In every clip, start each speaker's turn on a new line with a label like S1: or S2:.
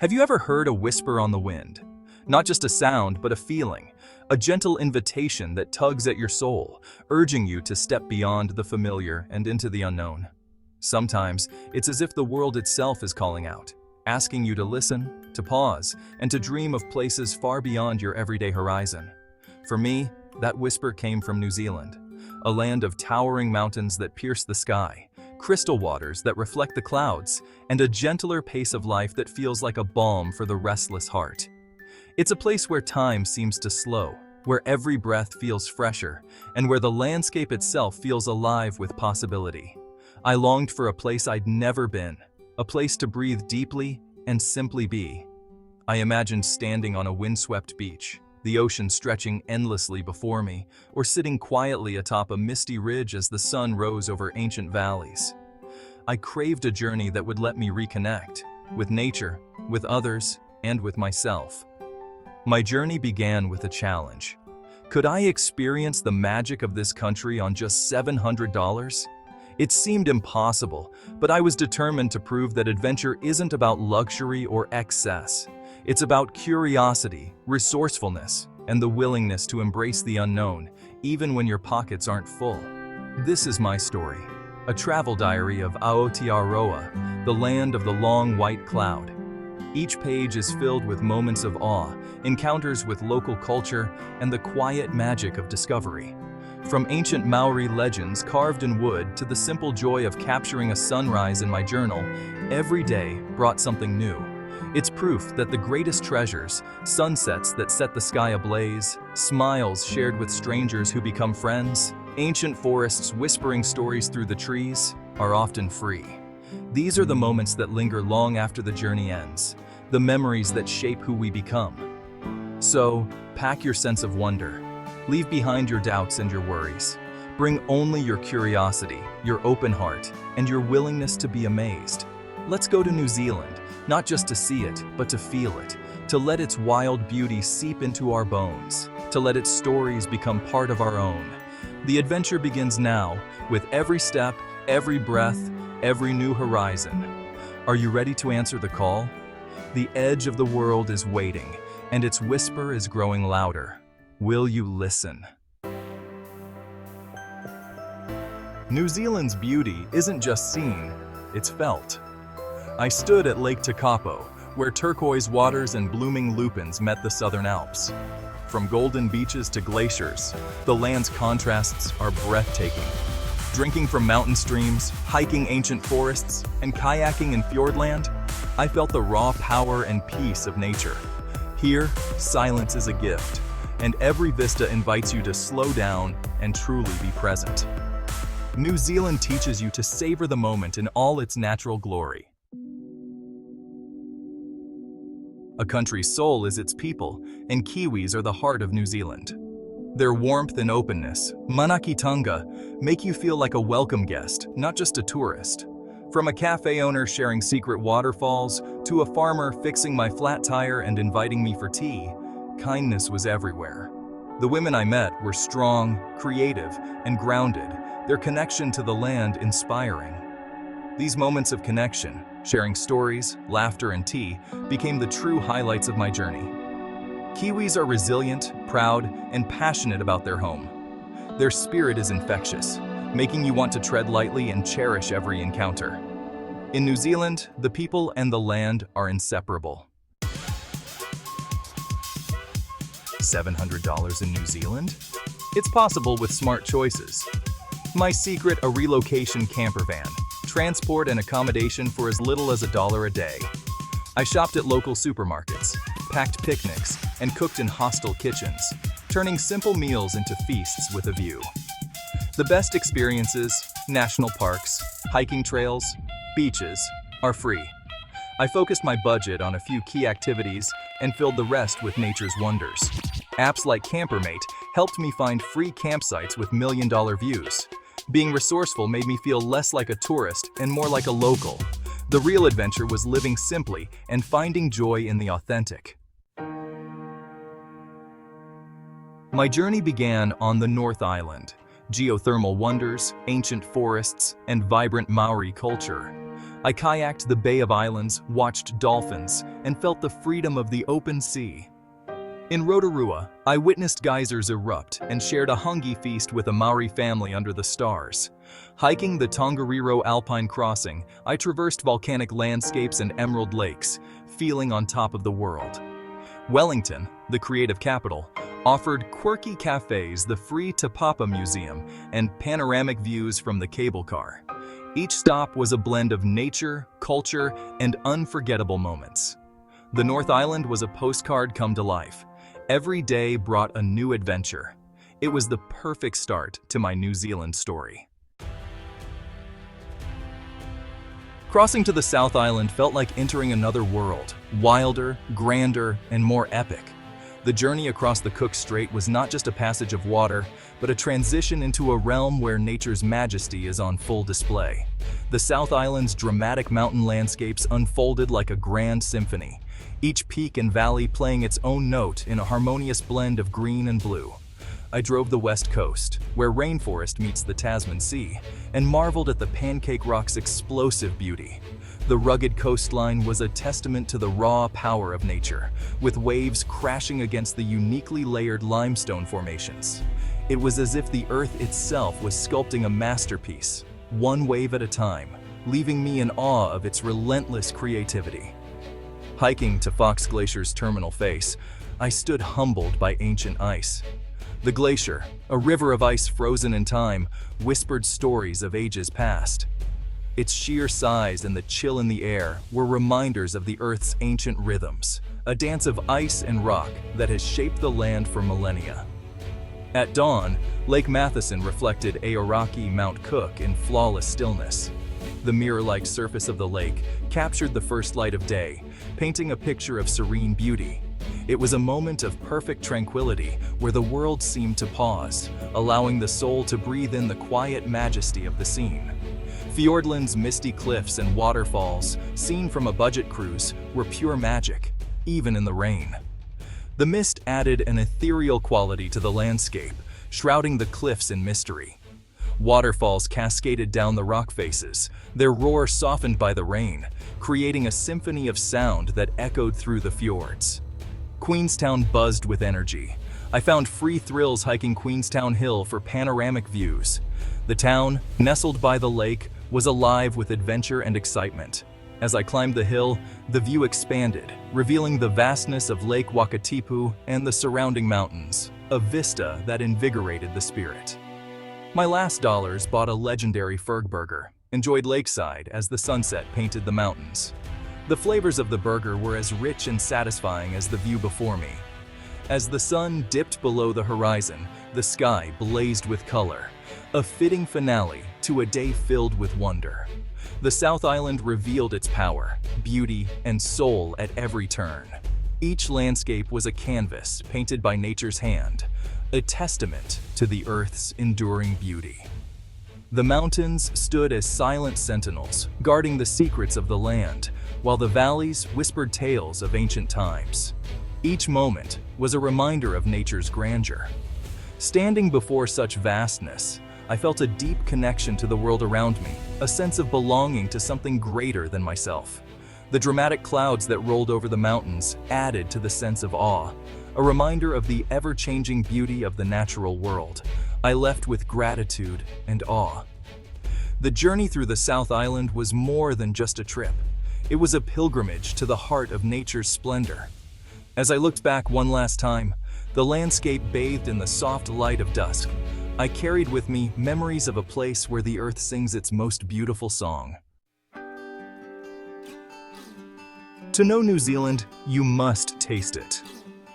S1: Have you ever heard a whisper on the wind? Not just a sound, but a feeling, a gentle invitation that tugs at your soul, urging you to step beyond the familiar and into the unknown. Sometimes, it's as if the world itself is calling out, asking you to listen, to pause, and to dream of places far beyond your everyday horizon. For me, that whisper came from New Zealand, a land of towering mountains that pierce the sky, crystal waters that reflect the clouds, and a gentler pace of life that feels like a balm for the restless heart. It's a place where time seems to slow, where every breath feels fresher, and where the landscape itself feels alive with possibility. I longed for a place I'd never been, a place to breathe deeply and simply be. I imagined standing on a windswept beach, the ocean stretching endlessly before me, or sitting quietly atop a misty ridge as the sun rose over ancient valleys. I craved a journey that would let me reconnect with nature, with others, and with myself. My journey began with a challenge. Could I experience the magic of this country on just $700? It seemed impossible, but I was determined to prove that adventure isn't about luxury or excess. It's about curiosity, resourcefulness, and the willingness to embrace the unknown, even when your pockets aren't full. This is my story, a travel diary of Aotearoa, the land of the long white cloud. Each page is filled with moments of awe, encounters with local culture, and the quiet magic of discovery. From ancient Maori legends carved in wood to the simple joy of capturing a sunrise in my journal, every day brought something new. It's proof that the greatest treasures, sunsets that set the sky ablaze, smiles shared with strangers who become friends, ancient forests whispering stories through the trees, are often free. These are the moments that linger long after the journey ends, the memories that shape who we become. So, pack your sense of wonder. Leave behind your doubts and your worries. Bring only your curiosity, your open heart, and your willingness to be amazed. Let's go to New Zealand, not just to see it, but to feel it, to let its wild beauty seep into our bones, to let its stories become part of our own. The adventure begins now, with every step, every breath, every new horizon. Are you ready to answer the call? The edge of the world is waiting, and its whisper is growing louder. Will you listen? New Zealand's beauty isn't just seen, it's felt. I stood at Lake Tekapo, where turquoise waters and blooming lupins met the southern Alps. From golden beaches to glaciers, the land's contrasts are breathtaking. Drinking from mountain streams, hiking ancient forests, and kayaking in fjordland, I felt the raw power and peace of nature. Here, silence is a gift, and every vista invites you to slow down and truly be present. New Zealand teaches you to savor the moment in all its natural glory. A country's soul is its people, and Kiwis are the heart of New Zealand. Their warmth and openness, manakitanga, make you feel like a welcome guest, not just a tourist. From a cafe owner sharing secret waterfalls to a farmer fixing my flat tire and inviting me for tea, kindness was everywhere. The women I met were strong, creative, and grounded, their connection to the land inspiring. These moments of connection, sharing stories, laughter, and tea, became the true highlights of my journey. Kiwis are resilient, proud, and passionate about their home. Their spirit is infectious, making you want to tread lightly and cherish every encounter. In New Zealand, the people and the land are inseparable. $700 in New Zealand? It's possible with smart choices. My secret, a relocation camper van, transport and accommodation for as little as $1 a day. I shopped at local supermarkets, packed picnics, and cooked in hostel kitchens, turning simple meals into feasts with a view. The best experiences, national parks, hiking trails, beaches, are free. I focused my budget on a few key activities and filled the rest with nature's wonders. Apps like Campermate helped me find free campsites with million-dollar views. Being resourceful made me feel less like a tourist and more like a local. The real adventure was living simply and finding joy in the authentic. My journey began on the North Island. Geothermal wonders, ancient forests, and vibrant Maori culture. I kayaked the Bay of Islands, watched dolphins, and felt the freedom of the open sea. In Rotorua, I witnessed geysers erupt and shared a hungy feast with a Maori family under the stars. Hiking the Tongariro Alpine Crossing, I traversed volcanic landscapes and emerald lakes, feeling on top of the world. Wellington, the creative capital, offered quirky cafes, the free Te Papa Museum, and panoramic views from the cable car. Each stop was a blend of nature, culture, and unforgettable moments. The North Island was a postcard come to life. Every day brought a new adventure. It was the perfect start to my New Zealand story. Crossing to the South Island felt like entering another world, wilder, grander, and more epic. The journey across the Cook Strait was not just a passage of water, but a transition into a realm where nature's majesty is on full display. The South Island's dramatic mountain landscapes unfolded like a grand symphony, each peak and valley playing its own note in a harmonious blend of green and blue. I drove the west coast, where rainforest meets the Tasman Sea, and marveled at the Pancake Rock's explosive beauty. The rugged coastline was a testament to the raw power of nature, with waves crashing against the uniquely layered limestone formations. It was as if the earth itself was sculpting a masterpiece, one wave at a time, leaving me in awe of its relentless creativity. Hiking to Fox Glacier's terminal face, I stood humbled by ancient ice. The glacier, a river of ice frozen in time, whispered stories of ages past. Its sheer size and the chill in the air were reminders of the Earth's ancient rhythms, a dance of ice and rock that has shaped the land for millennia. At dawn, Lake Matheson reflected Aoraki Mount Cook in flawless stillness. The mirror-like surface of the lake captured the first light of day, painting a picture of serene beauty. It was a moment of perfect tranquility where the world seemed to pause, allowing the soul to breathe in the quiet majesty of the scene. Fiordland's misty cliffs and waterfalls, seen from a budget cruise, were pure magic, even in the rain. The mist added an ethereal quality to the landscape, shrouding the cliffs in mystery. Waterfalls cascaded down the rock faces, their roar softened by the rain, creating a symphony of sound that echoed through the fjords. Queenstown buzzed with energy. I found free thrills hiking Queenstown Hill for panoramic views. The town, nestled by the lake, was alive with adventure and excitement. As I climbed the hill, the view expanded, revealing the vastness of Lake Wakatipu and the surrounding mountains, a vista that invigorated the spirit. My last dollars bought a legendary Ferg burger, enjoyed lakeside as the sunset painted the mountains. The flavors of the burger were as rich and satisfying as the view before me. As the sun dipped below the horizon, the sky blazed with color, a fitting finale to a day filled with wonder. The South Island revealed its power, beauty, and soul at every turn. Each landscape was a canvas painted by nature's hand, a testament to the Earth's enduring beauty. The mountains stood as silent sentinels, guarding the secrets of the land, while the valleys whispered tales of ancient times. Each moment was a reminder of nature's grandeur. Standing before such vastness, I felt a deep connection to the world around me, a sense of belonging to something greater than myself. The dramatic clouds that rolled over the mountains added to the sense of awe, a reminder of the ever-changing beauty of the natural world. I left with gratitude and awe. The journey through the South Island was more than just a trip. It was a pilgrimage to the heart of nature's splendor. As I looked back one last time, the landscape bathed in the soft light of dusk. I carried with me memories of a place where the earth sings its most beautiful song. To know New Zealand, you must taste it.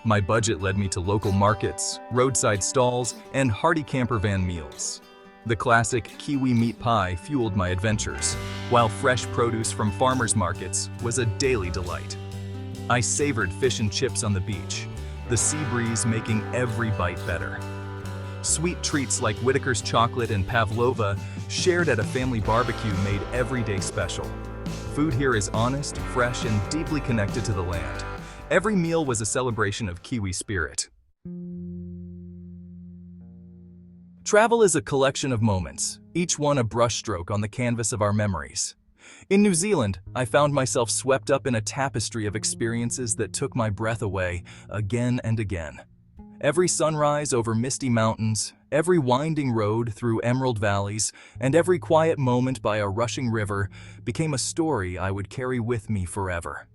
S1: My budget led me to local markets, roadside stalls, and hearty campervan meals. The classic Kiwi meat pie fueled my adventures, while fresh produce from farmers markets was a daily delight. I savored fish and chips on the beach, the sea breeze making every bite better. Sweet treats like Whitaker's chocolate and pavlova shared at a family barbecue made every day special. Food here is honest, fresh, and deeply connected to the land. Every meal was a celebration of Kiwi spirit. Travel is a collection of moments, each one a brushstroke on the canvas of our memories. In New Zealand, I found myself swept up in a tapestry of experiences that took my breath away again and again. Every sunrise over misty mountains, every winding road through emerald valleys, and every quiet moment by a rushing river became a story I would carry with me forever.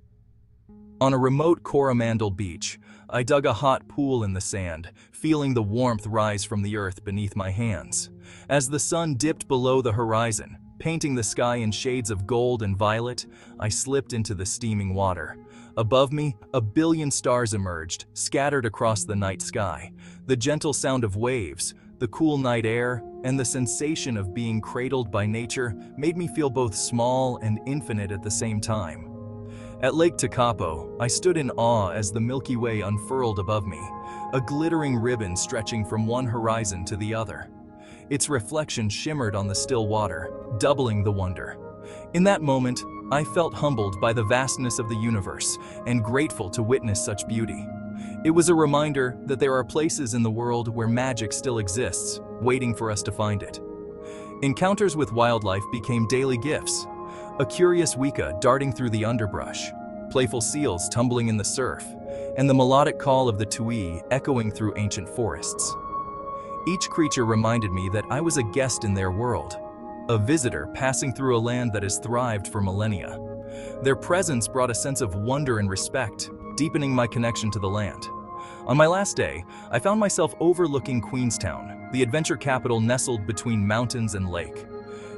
S1: On a remote Coromandel beach, I dug a hot pool in the sand, feeling the warmth rise from the earth beneath my hands. As the sun dipped below the horizon, painting the sky in shades of gold and violet, I slipped into the steaming water. Above me, a billion stars emerged, scattered across the night sky. The gentle sound of waves, the cool night air, and the sensation of being cradled by nature made me feel both small and infinite at the same time. At Lake Tekapo, I stood in awe as the Milky Way unfurled above me, a glittering ribbon stretching from one horizon to the other. Its reflection shimmered on the still water, doubling the wonder. In that moment, I felt humbled by the vastness of the universe and grateful to witness such beauty. It was a reminder that there are places in the world where magic still exists, waiting for us to find it. Encounters with wildlife became daily gifts. A curious wika darting through the underbrush, playful seals tumbling in the surf, and the melodic call of the tui echoing through ancient forests. Each creature reminded me that I was a guest in their world, a visitor passing through a land that has thrived for millennia. Their presence brought a sense of wonder and respect, deepening my connection to the land. On my last day, I found myself overlooking Queenstown, the adventure capital nestled between mountains and lake.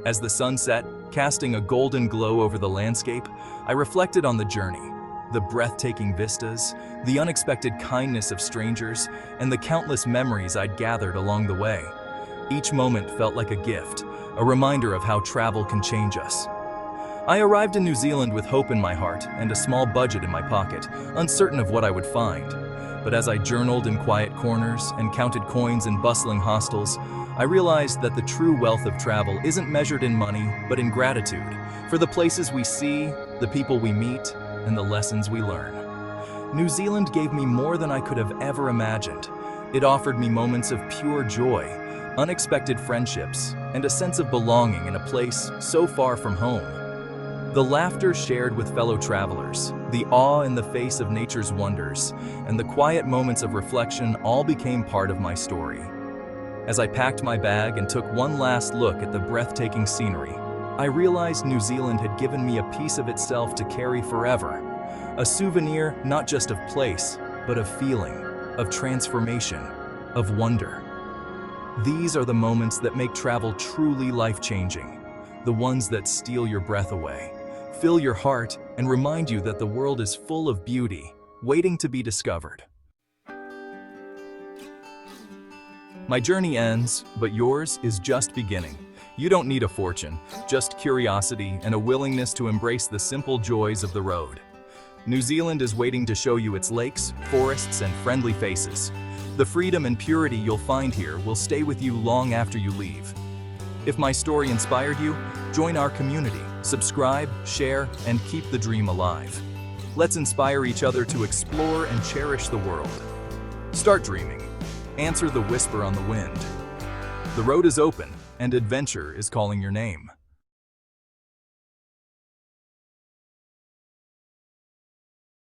S1: As the sun set, casting a golden glow over the landscape, I reflected on the journey, the breathtaking vistas, the unexpected kindness of strangers, and the countless memories I'd gathered along the way. Each moment felt like a gift, a reminder of how travel can change us. I arrived in New Zealand with hope in my heart and a small budget in my pocket, uncertain of what I would find. But as I journaled in quiet corners and counted coins in bustling hostels, I realized that the true wealth of travel isn't measured in money, but in gratitude, for the places we see, the people we meet, and the lessons we learn. New Zealand gave me more than I could have ever imagined. It offered me moments of pure joy, unexpected friendships, and a sense of belonging in a place so far from home. The laughter shared with fellow travelers, the awe in the face of nature's wonders, and the quiet moments of reflection all became part of my story. As I packed my bag and took one last look at the breathtaking scenery, I realized New Zealand had given me a piece of itself to carry forever. A souvenir not just of place, but of feeling, of transformation, of wonder. These are the moments that make travel truly life-changing, the ones that steal your breath away, fill your heart, and remind you that the world is full of beauty, waiting to be discovered. My journey ends, but yours is just beginning. You don't need a fortune, just curiosity and a willingness to embrace the simple joys of the road. New Zealand is waiting to show you its lakes, forests, and friendly faces. The freedom and purity you'll find here will stay with you long after you leave. If my story inspired you, join our community, subscribe, share, and keep the dream alive. Let's inspire each other to explore and cherish the world. Start dreaming. Answer the whisper on the wind. The road is open, and adventure is calling your name.